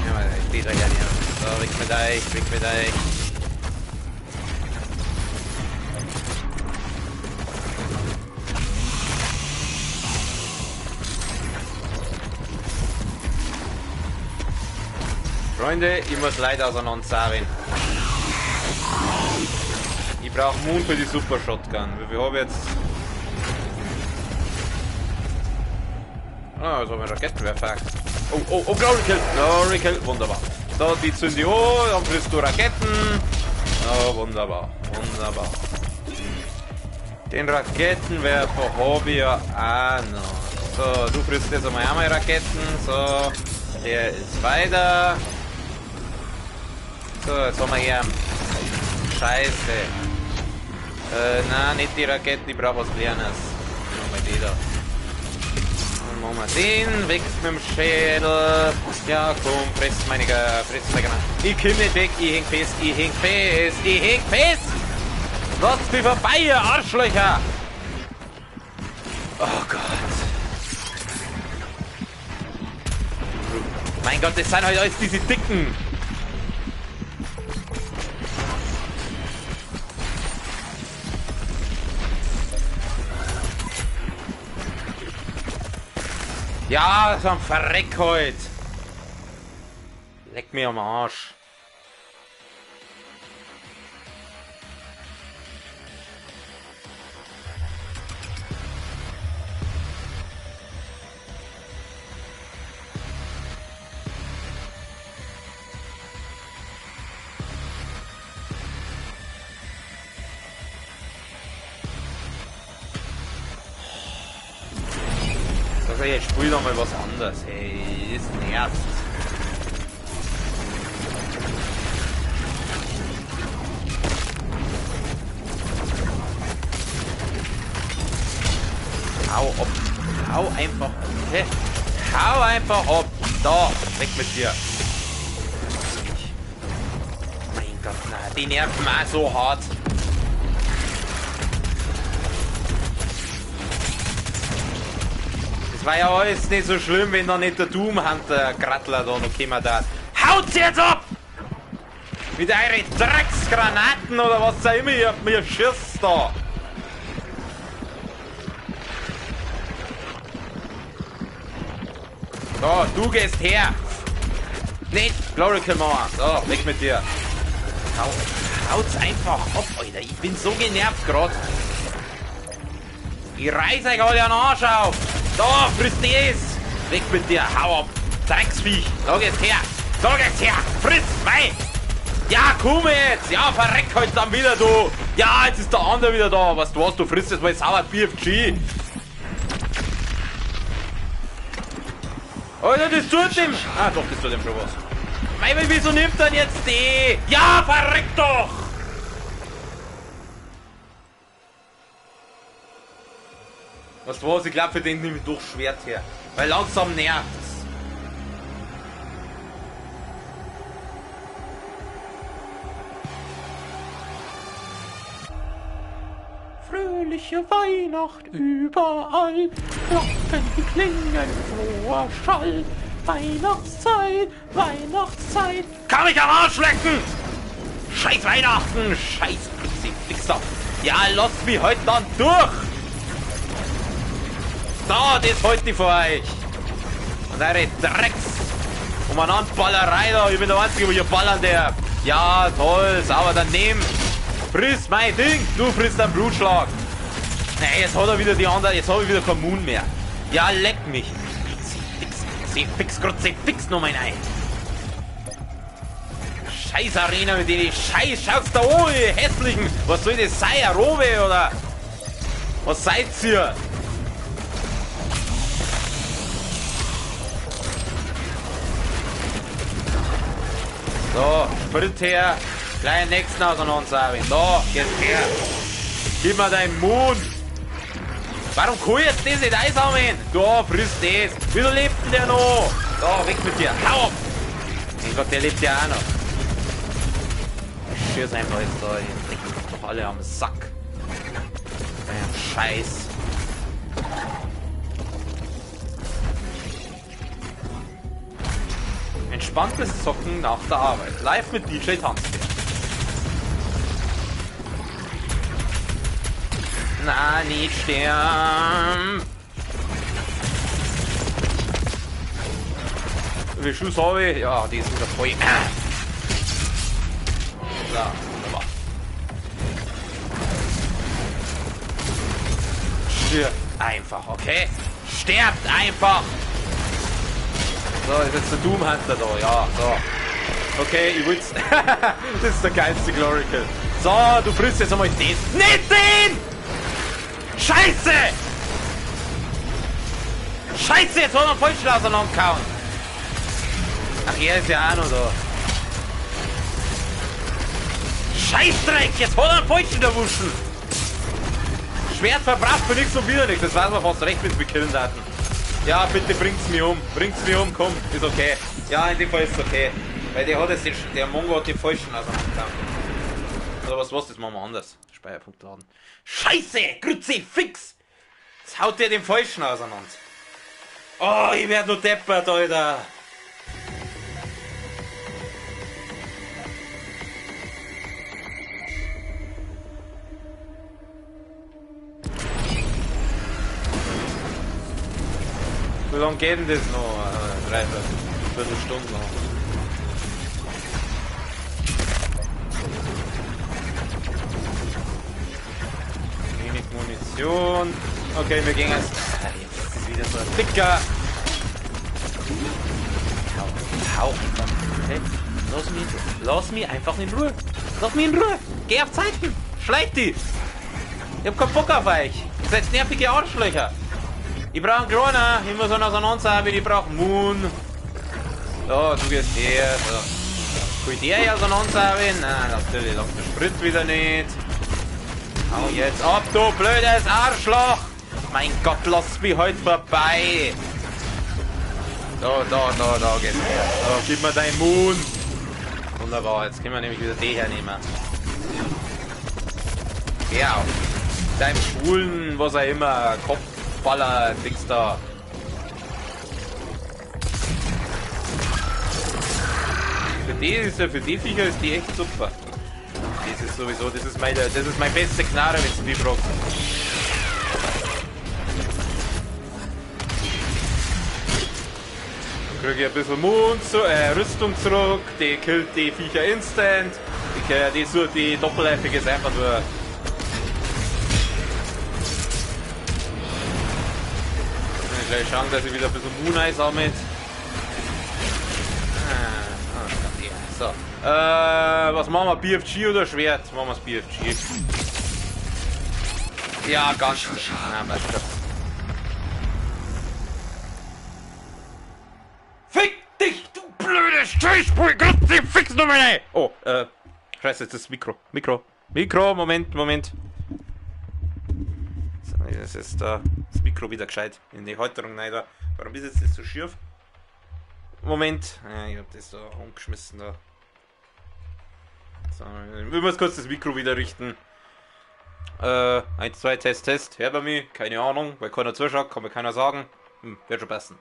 Ja, die da gerne. So, weg mit euch. Freunde, ich muss leider auseinander sagen. Ich brauche Moon für die Super Shotgun. Wie viel habe ich jetzt? Ah, jetzt haben wir Raketenwerfer. Oh, Glory Kill. Wunderbar. So, die zünden die hoch, dann frisst du Raketen. Oh, wunderbar. Den Raketenwerfer habe ich ja auch noch. So, du frisst jetzt einmal Raketen. So, der ist weiter. So, jetzt haben wir hier. Scheiße. Nein, nicht die Raketen, ich brauche was Kleines. Machen wir die da. Dann machen wir den, weg mit dem Schädel. Ja, komm, friss meine Granate. Ich komm nicht weg, ich häng fest. Lasst mich vorbei, ihr Arschlöcher. Oh Gott. Mein Gott, das sind halt alles diese Dicken. Ja, so ein Verreck heute. Leck mir am Arsch. Jetzt spiel doch mal was anderes. Hey, das nervt. Hau ab. Hau einfach ab. Okay? Hau einfach ab. Da, weg mit dir. Mein Gott, nein, die nerven auch so hart. Es war ja alles nicht so schlimm, wenn da nicht der Doom Hunter Grattler da noch gekommen da. Haut's jetzt ab! Mit euren Drecksgranaten oder was auch immer ihr habt mir schießt da. So, du gehst her. Nicht Glory Kill Mauer. So, weg mit dir. Haut's einfach ab, Alter. Ich bin so genervt gerade. Ich reiß euch alle an den Arsch auf. Da, friss das! Weg mit dir, hau ab! Drecksviech! Sag jetzt her! Sag jetzt her! Friss! Mei! Ja, komm jetzt! Ja, verreck halt dann wieder, du! Ja, jetzt ist der andere wieder da! Was du frisst jetzt mal Sauerbier auf Ski! Alter, das tut dem! Ah, doch, das tut dem schon was. Mei, wieso nimmt er jetzt die? Ja, verreck doch! Weißt du was, ich glaube, für den nehme ich doch Schwert her. Weil langsam nervt's. Fröhliche Weihnacht überall, Glocken klingen, froher Schall. Weihnachtszeit, Weihnachtszeit. Kann mich am Arsch lecken! Scheiß Weihnachten, scheiß Fixer. Ja, lass mich heute dann durch! Da, das halte ich für euch. Und eure Umeinander-Ballerei da. Ich bin der Einzige, wo ihr ballern darf. Ja, toll, sauber daneben. Friss mein Ding, du frisst einen Blutschlag. Nee, jetzt hat er wieder die andere, jetzt habe ich wieder keinen Mund mehr. Ja, leck mich. Fix noch mein Ei. Scheiß Arena mit denen Scheiß, schaut's da an, ihr hässlichen. Was soll das sein, Robe oder? Was seid ihr? So, Sprit her. Gleich nächsten auseinander. Da, jetzt her. Gib mir deinen Mund. Warum kann ich jetzt das nicht einsammeln? Da, friss das. Wieso lebt denn der noch? Da, weg mit dir. Hau ab. Mein Gott, der lebt ja auch noch. Scheiß einfach jetzt da. Jetzt lecken mich doch alle am Sack. Scheiß. Entspanntes Zocken nach der Arbeit. Live mit DJ Tanzbär. Na, nicht sterben. Wie viel Schuss habe ich? Ja, die ist wieder voll. So, wunderbar. Stirbt einfach, okay? Sterbt einfach! So, ist jetzt der Doom Hunter da, ja, so. Okay, ich will's. Das ist der geilste Glory Kill. So, du frisst jetzt einmal das. Nicht den! Scheiße! Scheiße, jetzt hat er voll auseinandergehauen. Ach, er ist ja auch noch da. Scheißdreck, jetzt hat er einen Falschen erwuschen. Schwert verbraucht für nichts und wieder nichts. Das weiß man fast recht mit killen Daten. Ja, bitte bringt's mir um. Bringt's mir um, komm, ist okay. Ja, in dem Fall ist es okay. Weil der hat jetzt der Mongo hat die Falschen auseinandergehauen. Oder was, das machen wir anders. Speicherpunkt laden. Scheiße! Kruzifix! Jetzt haut der den Falschen auseinander. Oh, ich werd nur deppert, Alter. Wie lange geht denn das noch? 3 Viertelstunden noch. Wenig Munition. Okay, wir gehen jetzt. Jetzt ist wieder so ein Dicker. Hau einfach. Okay? Lass mich einfach in Ruhe. Lass mich in Ruhe. Geh auf Zeiten. Schleich die. Ich hab keinen Bock auf euch. Ihr seid nervige Arschlöcher. Ich brauche einen Kleiner. Ich muss einen auseinanderhaben. Ich brauche Moon. So, du gehst her. So. Kann ich der hier auseinanderhaben? Nein, natürlich. Lass den Sprit wieder nicht. Hau jetzt ab, du blödes Arschloch! Mein Gott, lass mich heute vorbei! Da geht's her. So, gib mir deinen Moon! Wunderbar, jetzt können wir nämlich wieder die hernehmen. Geh auf! Deinem schwulen, was auch immer, Kopfballer-Dings da. Für die Viecher ist die echt super. Das ist sowieso, das ist mein beste Knarre, wenn es die braucht. Kriege ich ein bisschen Rüstung zurück, die killt die Viecher instant. Die Doppelläufige ist einfach nur. gleich schauen, dass ich wieder ein bisschen Moon einsammelt. So. Was machen wir? BFG oder Schwert? Machen wir das BFG. Ja, ganz. Ja, passt schon. Fick dich, du blöde Streichspur! Fix nur meine! Oh, scheiße, jetzt ist das Mikro. Mikro, Moment. So, das ist das Mikro wieder gescheit in die Halterung rein da. Warum ist jetzt das so schief? Moment. Ja, ich hab das da umgeschmissen da. So, ich muss kurz das Mikro wieder richten. 1, 2, Test. Hört bei mir? Keine Ahnung, weil keiner zuschaut, kann mir keiner sagen. Wird schon passen.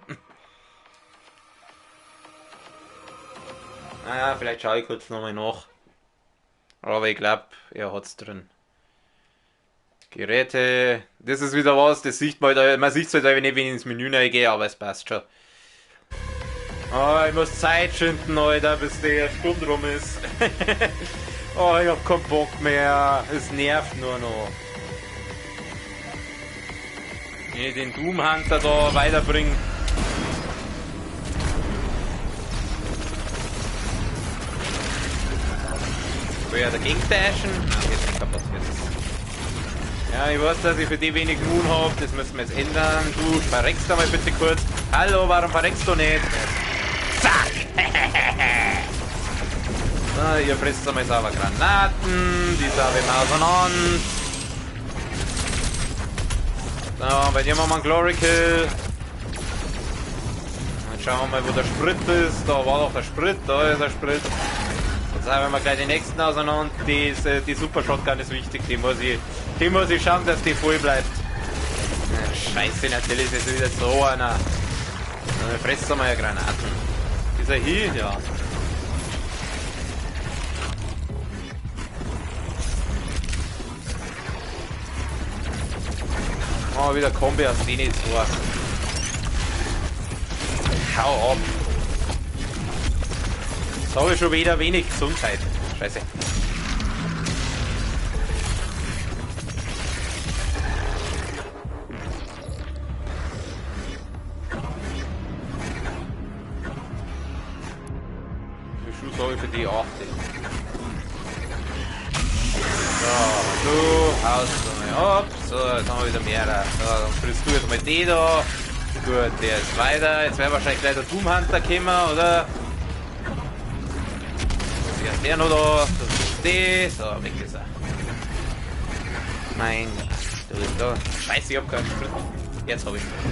Naja, vielleicht schaue ich kurz nochmal nach. Aber ich glaube, er hat's drin. Geräte, das ist wieder was, das sieht man halt, man sieht es halt nicht, wenn ich ins Menü reingehe, aber es passt schon. Oh, ich muss Zeit schinden, Alter, bis der Stunde rum ist. Oh, ich hab keinen Bock mehr. Es nervt nur noch. Wenn ich den Doom Hunter da weiterbringe. Will er dagegen dashen? Nein, jetzt nicht kaputt. Ja, ich weiß, dass ich für die wenig Moon habe. Das müssen wir jetzt ändern. Du verreckst da mal bitte kurz. Hallo, warum verreckst du nicht? Zack! So, ihr frisst einmal sauber Granaten. Die sauber im auseinander. So, bei dir machen wir einen Glory Kill. Dann schauen wir mal, wo der Sprit ist. Da war doch der Sprit. Da ist der Sprit. Jetzt haben wir gleich die nächsten auseinander. Die Super Shotgun ist wichtig. Die muss ich schauen, dass die voll bleibt. Scheiße, natürlich ist es wieder so einer. Dann frisst einmal Granaten. Ist er hier? Ja. Oh, wieder Kombi aus denen vor. Hau ab. Jetzt habe ich schon wieder wenig Gesundheit. Scheiße. Wie viel Schuss habe ich für die 8? So, du haust mal ab. So, jetzt haben wir wieder mehr. So, dann frisst du jetzt mal die da. Gut, der ist weiter. Jetzt wäre wahrscheinlich gleich der Doom Hunter kommen, oder? Jetzt ist der noch da. Das ist die. So, weg ist er. Mein Gott, du bist da. Scheiße, ich hab keinen Sprit. Jetzt hab ich Sprit.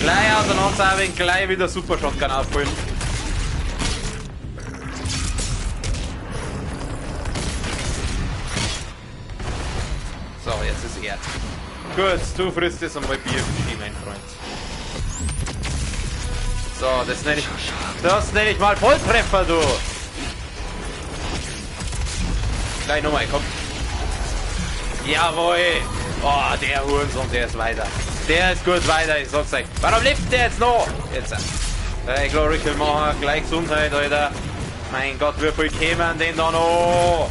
Gleich auseinander, gleich wieder Super Shotgun aufholen. So, jetzt ist er. Gut, du frisst jetzt einmal BFG, mein Freund. So, das nenne ich mal Volltreffer, du. Gleich nochmal, komm. Jawohl. Oh, der Hurensohn, der ist weiter. Der ist gut weiter, ich sag's euch. Warum lebt der jetzt noch? Jetzt. Glory Kill machen, gleich Gesundheit, Alter. Mein Gott, wie viel kämen denn da noch?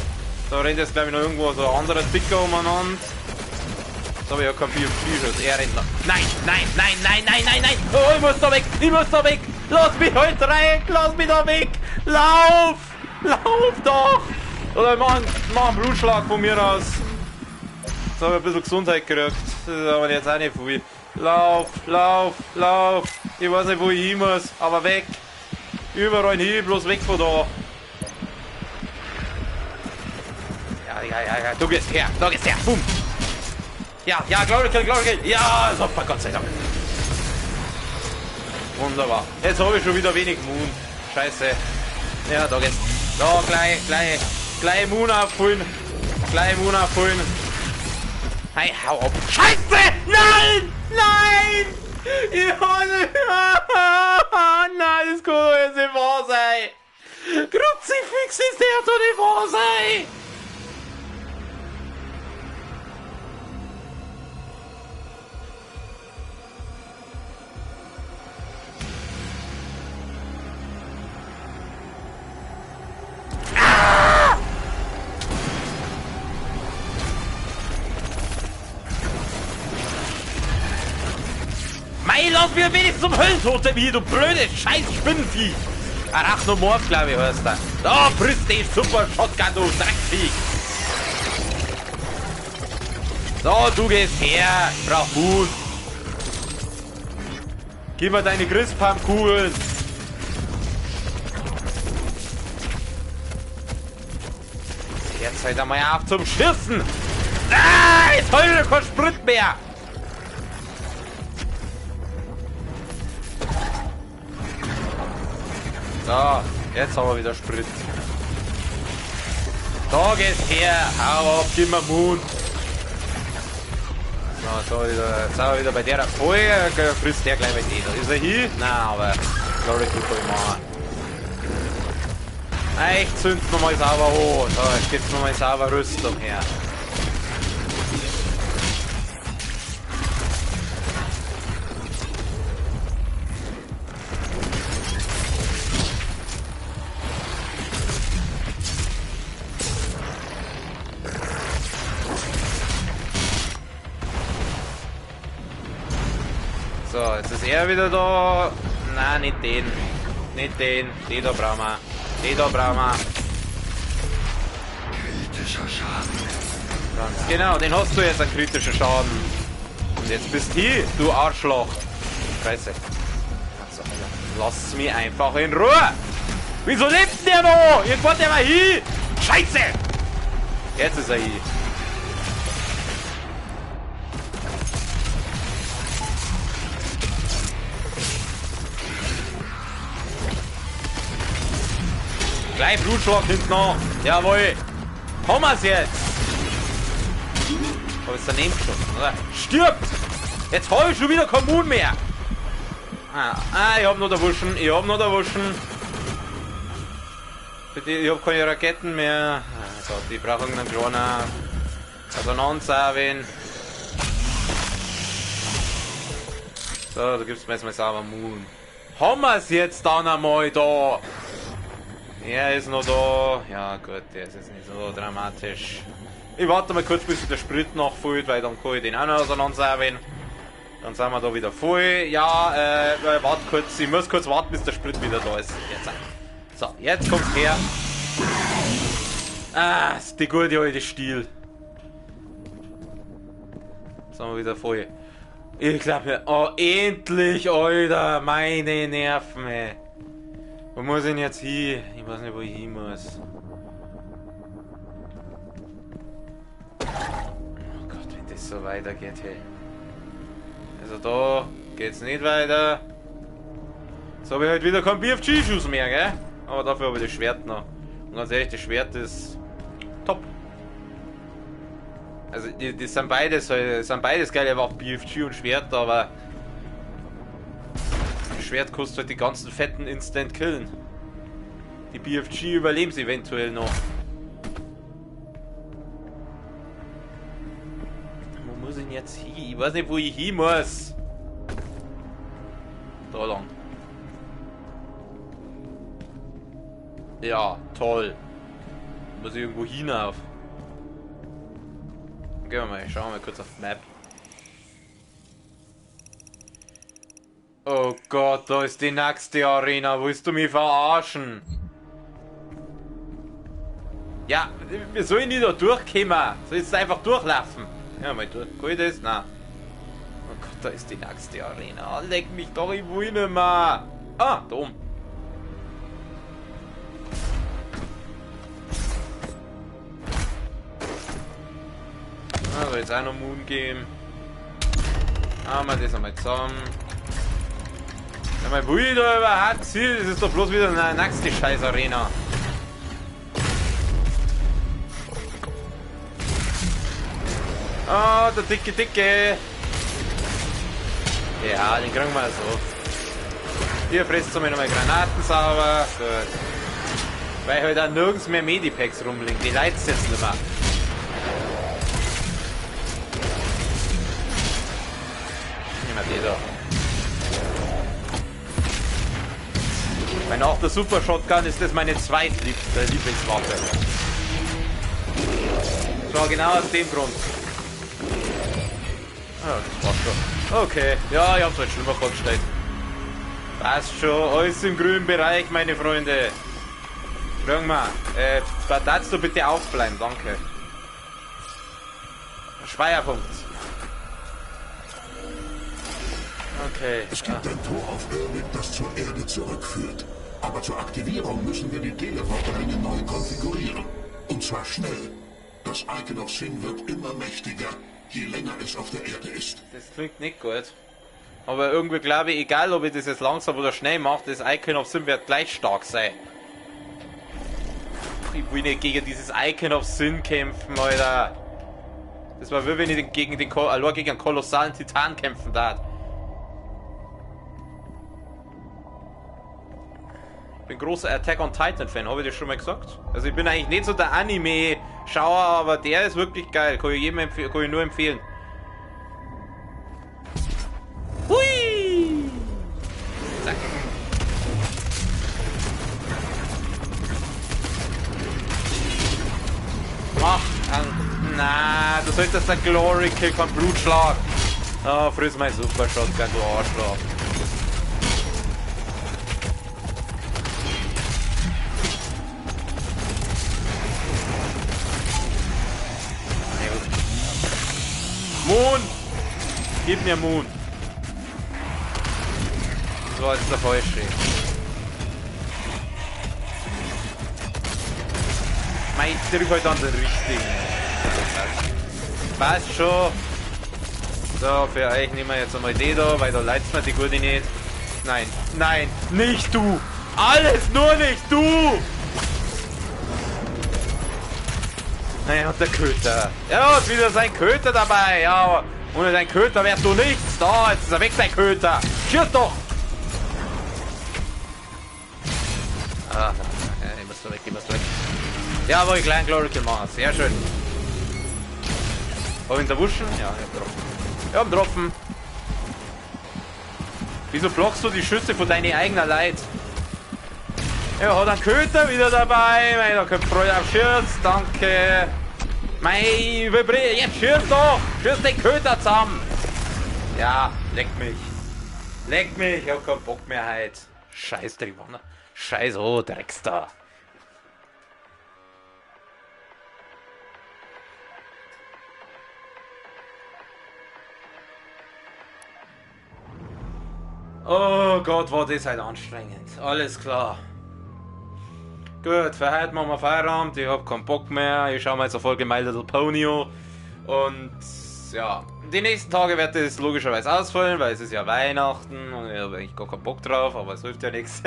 Da rennt jetzt, glaube ich, noch irgendwo so ein anderer Sticker umeinander. Jetzt habe ich ja kein BFG-Schuss. Er rennt noch. Nein! Oh, ich muss da weg! Lass mich halt rein! Lass mich da weg! Lauf doch! Oder mach einen Blutschlag von mir aus. Jetzt habe ich ein bisschen Gesundheit gekriegt. Das ist aber jetzt auch nicht viel. Lauf! Ich weiß nicht, wo ich hin muss, aber weg! Überall hin, bloß weg von da! Ja, du gehst her, boom! Ja, Glory Kill! Ja, super, Gott sei Dank! Wunderbar. Jetzt habe ich schon wieder wenig Moon. Scheiße. Ja, da geht's. Da, gleich Moon aufholen. Hey, hau ab. Scheiße! Nein! Nein, das kann doch jetzt nicht wahr sein! Kruzifix ist der doch nicht wahr sein! Genauso wie wenigstens zum Höllentote wie, du blöde scheiß Spinnenvieh. Arachnomorph, glaube ich, heißt der. Da, frisst die Super Shotgun, du Dreckvieh. So, du gehst her. Ich brauch Mut. Gib mir deine Grispalmkugeln. Jetzt halt einmal auf zum Schießen. Ah, jetzt heule kein Sprit mehr. So, jetzt haben wir wieder Sprit. Da geht's her. Hau ab, gib mir Mut. So, jetzt sind wir wieder bei der Folie. Frisst der gleich mit jeder. Ist er hier? Nein, aber Glory tut er immer. Ich zünd's mir mal sauber hoch. So, jetzt gibt's mir mal sauber Rüstung her. So, jetzt ist er wieder da. Nein, nicht den. Nicht den. Den da brauchen wir. Den da brauchen wir. Kritischer Schaden. Ganz genau, den hast du jetzt, einen kritischen Schaden. Und jetzt bist du, du Arschloch. Scheiße. Also, lass mich einfach in Ruhe. Wieso lebt der noch? Jetzt wird der mal hier. Scheiße. Jetzt ist er hier. Gleich Blutschlag hinten noch. Jawohl. Haben wir's jetzt. Aber ist daneben geschossen, oder? Stirbt! Jetzt habe ich schon wieder keinen Mut mehr. Ich hab noch der Wuschen. Ich hab noch der Wuschen. Bitte, ich hab keine Raketen mehr. So, die brauchen einen kleinen Resonanzsavin. So, da gibt's mir jetzt mal sauber Moon. Haben wir's jetzt dann einmal da? Er ist noch da. Ja gut, der ist jetzt nicht so dramatisch. Ich warte mal kurz, bis der Sprit nachfüllt, weil dann kann ich den auch noch auseinanderservieren. Dann sind wir da wieder voll. Ja, warte kurz. Ich muss kurz warten, bis der Sprit wieder da ist. Jetzt. So, jetzt kommt's her. Ah, ist die gute alte Stiel. Jetzt sind wir wieder voll. Ich glaube mir, oh, endlich, Alter, meine Nerven, ey. Wo muss ich denn jetzt hin? Ich weiß nicht, wo ich hin muss. Oh Gott, wenn das so weitergeht, hey. Also da geht's nicht weiter. Jetzt habe ich halt wieder keinen BFG-Schuss mehr, gell? Aber dafür habe ich das Schwert noch. Und ganz ehrlich, das Schwert ist top. Also die sind beides geile Waffen, BFG und Schwert, aber das Schwert kostet halt die ganzen fetten Instant Killen. Die BFG überleben sie eventuell noch. Wo muss ich denn jetzt hin? Ich weiß nicht, wo ich hin muss. Da lang. Ja, toll. Muss ich irgendwo hinauf. Gehen wir mal, schauen wir mal kurz auf die Map. Oh Gott, da ist die nächste Arena. Willst du mich verarschen? Ja, wir sollen nicht da durchkommen. Soll jetzt einfach durchlaufen. Ja, mal durch. Kann ich das? Nein. Oh Gott, da ist die nächste Arena. Leck mich doch, ich will nicht mehr. Ah, da oben. Also jetzt auch noch Moon geben. Haben wir das einmal zusammen. Ja, mein will da überhaupt Ziel, das ist doch bloß wieder eine nächste scheiß Arena. Oh, der dicke. Ja, den kriegen wir so. Hier frisst mir nochmal Granaten sauber. Gut. Weil halt auch nirgends mehr Medipacks rumliegen. Die leid's jetzt nicht mehr. Nehmen wir die da. Weil nach der Super Shotgun ist das meine zweitliebste Lieblingswaffe. So, genau aus dem Grund. Ja, das war's schon. Okay, ja, ich hab's halt schlimmer vorgestellt. Passt schon, alles im grünen Bereich, meine Freunde. Schauen wir, darfst du bitte aufbleiben, danke. Speierpunkt. Okay. Es gibt ein Tor auf Erwick, das zur Erde zurückführt. Aber zur Aktivierung müssen wir die Teleporterringe neu konfigurieren. Und zwar schnell. Das Icon of Sin wird immer mächtiger, je länger es auf der Erde ist. Das klingt nicht gut. Aber irgendwie glaube ich, egal ob ich das jetzt langsam oder schnell mache, das Icon of Sin wird gleich stark sein. Ich will nicht gegen dieses Icon of Sin kämpfen, Alter. Das war wie wenn ich gegen einen kolossalen Titan kämpfen darf. Ich bin großer Attack on Titan Fan, habe ich das schon mal gesagt? Also ich bin eigentlich nicht so der Anime-Schauer, aber der ist wirklich geil. Kann ich jedem kann ich nur empfehlen. Hui! Zack. Ach, na, du solltest der Glory Kill von Blutschlag. Oh, friss mein Super Shotgun, du Arschloch. Moon! Gib mir Moon. So, jetzt ist der falsche. Mei, ich drück halt an den richtigen. Passt schon. So, für euch nehmen wir jetzt einmal die da, weil da leidt's mir die gute nicht. Nein, nein, nicht du! Alles nur nicht du! Naja, und der Köter. Ja, hat wieder sein Köter dabei, ja. Ohne dein Köter wärst du nichts. Da, jetzt ist er weg, dein Köter. Schieß doch! Ah, ich muss da weg, ich muss da weg. Ja, aber ich kleinen Glory Kill machen. Sehr schön. Hab ich ihn erwuschen? Ja, ich hab getroffen. Ich hab getroffen. Wieso blockst du die Schüsse von deinen eigenen Leid? Ja, hat einen Köter wieder dabei. Mei, da kommt Freude auf Schürz. Danke. Mei, jetzt schürz doch. Schürz den Köter zusammen. Ja, leck mich. Leck mich. Ich hab keinen Bock mehr heute. Scheiß Tribune. Scheiß Dreckstar. Oh Gott, war das halt anstrengend. Alles klar. Gut, für heute machen wir Feierabend. Ich hab keinen Bock mehr. Ich schaue mir jetzt eine Folge My Little Pony an. Und ja, die nächsten Tage wird es logischerweise ausfallen, weil es ist ja Weihnachten und ich habe eigentlich gar keinen Bock drauf, aber es hilft ja nichts.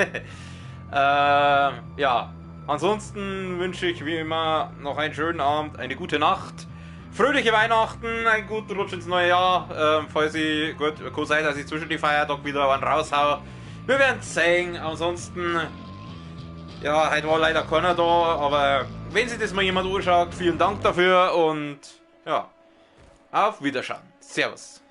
Ja, ansonsten wünsche ich wie immer noch einen schönen Abend, eine gute Nacht. Fröhliche Weihnachten, einen guten Rutsch ins neue Jahr. Falls ich, gut, kann sein, dass ich zwischen die Feiertage wieder einen raushau. Wir werden es sehen. Ansonsten, ja, heute war leider keiner da, aber wenn sich das mal jemand anschaut, vielen Dank dafür und ja, auf Wiederschauen. Servus.